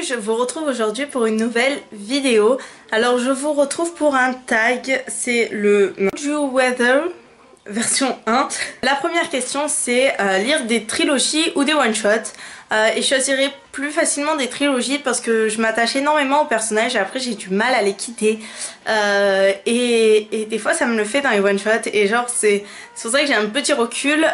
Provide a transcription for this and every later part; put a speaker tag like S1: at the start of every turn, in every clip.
S1: je vous retrouve aujourd'hui pour une nouvelle vidéo. Alors je vous retrouve pour un tag, c'est le Would You Weather version 1. La première question c'est lire des trilogies ou des one-shots. Et je choisirais plus facilement des trilogies parce que je m'attache énormément aux personnages et après j'ai du mal à les quitter. Et des fois ça me le fait dans les one-shots et genre c'est pour ça que j'ai un petit recul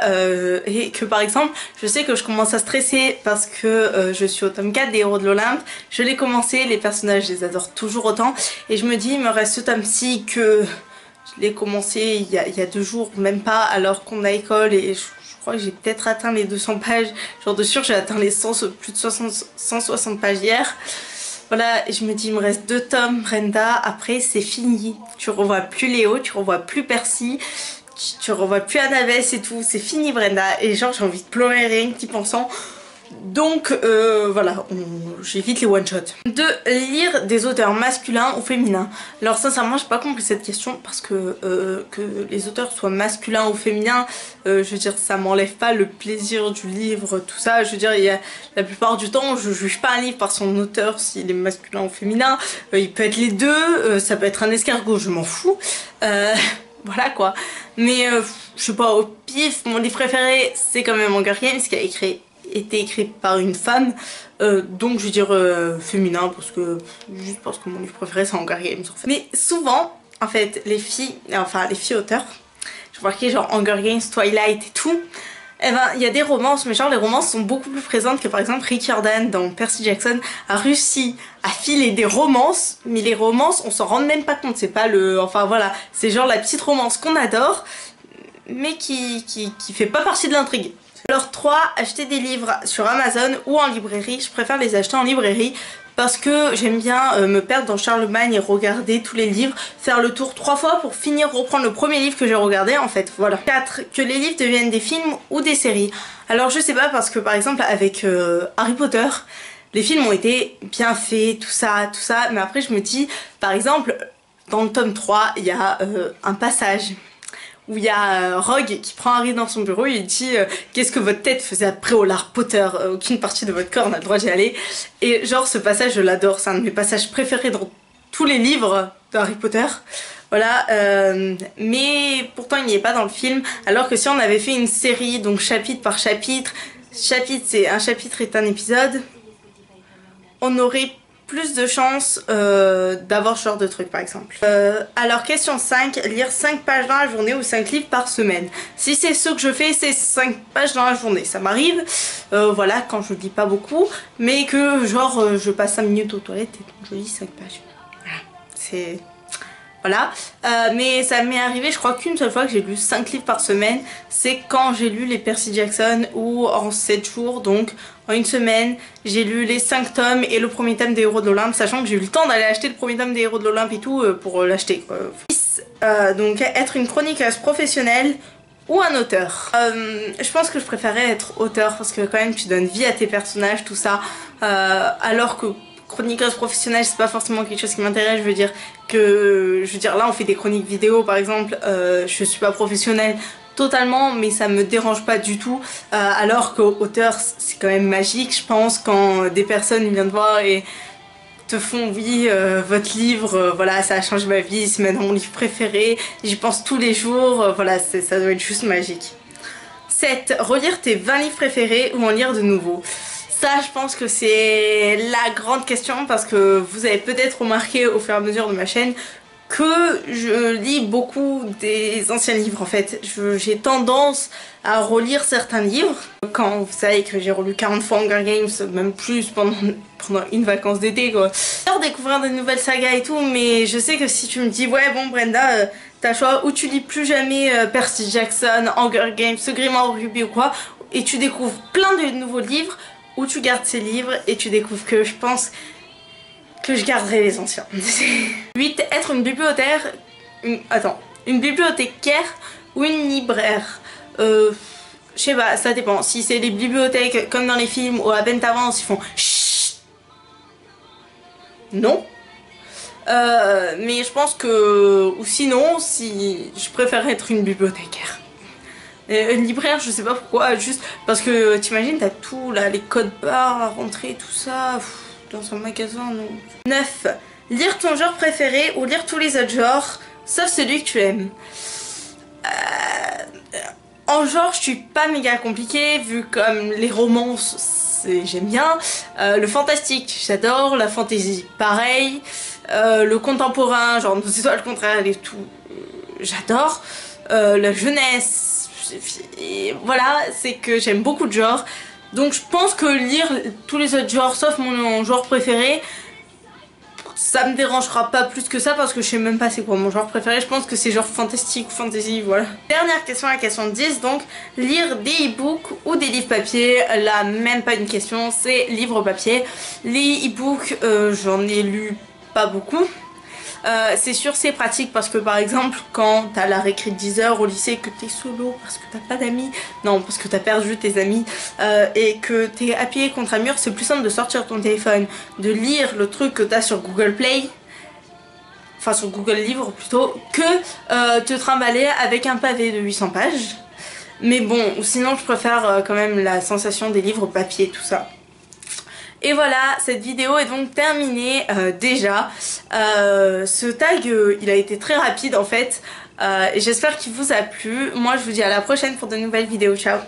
S1: et que par exemple je sais que je commence à stresser parce que je suis au tome 4 des Héros de l'Olympe. Je l'ai commencé, les personnages je les adore toujours autant et je me dis il me reste ce tome-ci que je l'ai commencé il y a 2 jours, même pas, alors qu'on a école et je crois que j'ai peut-être atteint les 200 pages. Genre de sûr j'ai atteint les plus de 160 pages hier. Voilà, et je me dis il me reste 2 tomes Brenda, après c'est fini. Tu revois plus Léo, tu revois plus Percy, tu revois plus Annabeth et tout, c'est fini Brenda. Et genre j'ai envie de pleurer rien qu'y pensant. Donc voilà, j'évite les one-shots. De lire des auteurs masculins ou féminins. Alors sincèrement j'ai pas compris cette question parce que les auteurs soient masculins ou féminins, je veux dire ça m'enlève pas le plaisir du livre, tout ça. Je veux dire la plupart du temps je juge pas un livre par son auteur s'il est masculin ou féminin. Il peut être les deux, ça peut être un escargot, je m'en fous. Voilà quoi. Mais je sais pas, au pif, mon livre préféré c'est quand même Hunger Games qui a été écrit par une femme, donc je vais dire féminin parce que juste parce que mon livre préféré c'est Hunger Games en fait. Mais souvent en fait les filles auteurs, je vois qu'il y a genre Hunger Games, Twilight et tout, et ben il y a des romances, mais genre les romances sont beaucoup plus présentes que par exemple Rick Riordan dans Percy Jackson a réussi à filer des romances, mais les romances on s'en rend même pas compte, c'est pas le, enfin voilà, c'est genre la petite romance qu'on adore mais qui fait pas partie de l'intrigue. Alors 3, acheter des livres sur Amazon ou en librairie. Je préfère les acheter en librairie parce que j'aime bien me perdre dans Charlemagne et regarder tous les livres, faire le tour 3 fois pour finir reprendre le premier livre que j'ai regardé en fait, voilà. 4, que les livres deviennent des films ou des séries. Alors je sais pas parce que par exemple avec Harry Potter, les films ont été bien faits, tout ça, mais après je me dis, par exemple, dans le tome 3, il y a un passage où il y a Rogue qui prend Harry dans son bureau et il dit qu'est-ce que votre tête faisait après au Harry Potter, aucune partie de votre corps n'a le droit d'y aller. Et genre ce passage je l'adore, c'est un de mes passages préférés dans tous les livres de Harry Potter. Voilà, mais pourtant il n'y est pas dans le film, alors que si on avait fait une série, donc chapitre par chapitre, c'est un chapitre est un épisode, on aurait plus de chances d'avoir ce genre de truc par exemple. Alors question 5, lire 5 pages dans la journée ou 5 livres par semaine. Si c'est ce que je fais, c'est 5 pages dans la journée. Ça m'arrive, voilà, quand je lis pas beaucoup, mais que genre je passe 5 minutes aux toilettes et je lis 5 pages. Voilà, c'est... Voilà, mais ça m'est arrivé je crois qu'une seule fois que j'ai lu 5 livres par semaine, c'est quand j'ai lu les Percy Jackson où en 7 jours, donc en une semaine, j'ai lu les 5 tomes et le premier tome des Héros de l'Olympe, sachant que j'ai eu le temps d'aller acheter le premier tome des Héros de l'Olympe et tout pour l'acheter. Donc être une chroniqueuse professionnelle ou un auteur. Je pense que je préférais être auteur parce que quand même tu donnes vie à tes personnages, tout ça, alors que chroniqueuse professionnelle c'est pas forcément quelque chose qui m'intéresse. Je veux dire là on fait des chroniques vidéo par exemple, je suis pas professionnelle totalement mais ça me dérange pas du tout, alors qu'auteur c'est quand même magique je pense quand des personnes viennent te voir et te font oui votre livre, voilà ça a changé ma vie, c'est maintenant mon livre préféré, j'y pense tous les jours, voilà ça doit être juste magique. 7. Relire tes 20 livres préférés ou en lire de nouveaux. Ça je pense que c'est la grande question parce que vous avez peut-être remarqué au fur et à mesure de ma chaîne que je lis beaucoup des anciens livres en fait. J'ai tendance à relire certains livres. Quand vous savez que j'ai relu 40 fois Hunger Games, même plus pendant une vacance d'été quoi. J'adore découvrir de nouvelles sagas et tout, mais je sais que si tu me dis ouais bon Brenda, t'as le choix ou tu lis plus jamais Percy Jackson, Hunger Games, ce Grimoire Ruby ou quoi, et tu découvres plein de nouveaux livres, ou tu gardes ces livres et tu découvres que je pense que je garderai les anciens. 8. Être une bibliothécaire, une bibliothécaire ou une libraire. Je sais pas, ça dépend. Si c'est les bibliothèques comme dans les films ou à Bentavance ils font chut, non. Mais je pense que, ou sinon, si je préfère être une bibliothécaire. Une libraire, je sais pas pourquoi, juste parce que t'imagines, t'as tout là, les codes barres à rentrer, tout ça. dans un magasin, non. 9. Lire ton genre préféré ou lire tous les autres genres, sauf celui que tu aimes. En genre, je suis pas méga compliquée, vu comme les romances, j'aime bien. Le fantastique, j'adore. La fantasy, pareil. Le contemporain, genre c'est toi le contraire et tout, j'adore. La jeunesse, et voilà, c'est que j'aime beaucoup de genres. Donc je pense que lire tous les autres genres, sauf mon genre préféré, ça me dérangera pas plus que ça parce que je sais même pas c'est quoi mon genre préféré. Je pense que c'est genre fantastique, fantasy, voilà. Dernière question, la question 10, donc lire des e-books ou des livres papier. Là, même pas une question, c'est livre papier. Les e-books, j'en ai lu pas beaucoup. C'est sûr, c'est pratique parce que par exemple quand t'as la récré de 10 heures au lycée, que t'es solo parce que t'as pas d'amis, non parce que t'as perdu tes amis, et que t'es appuyé contre un mur, c'est plus simple de sortir ton téléphone, de lire le truc que t'as sur Google Play, enfin sur Google Livres plutôt, que te trimballer avec un pavé de 800 pages. Mais bon, sinon je préfère quand même la sensation des livres papier, tout ça. Et voilà, cette vidéo est donc terminée déjà. Ce tag, il a été très rapide en fait. Et j'espère qu'il vous a plu. Moi, je vous dis à la prochaine pour de nouvelles vidéos. Ciao!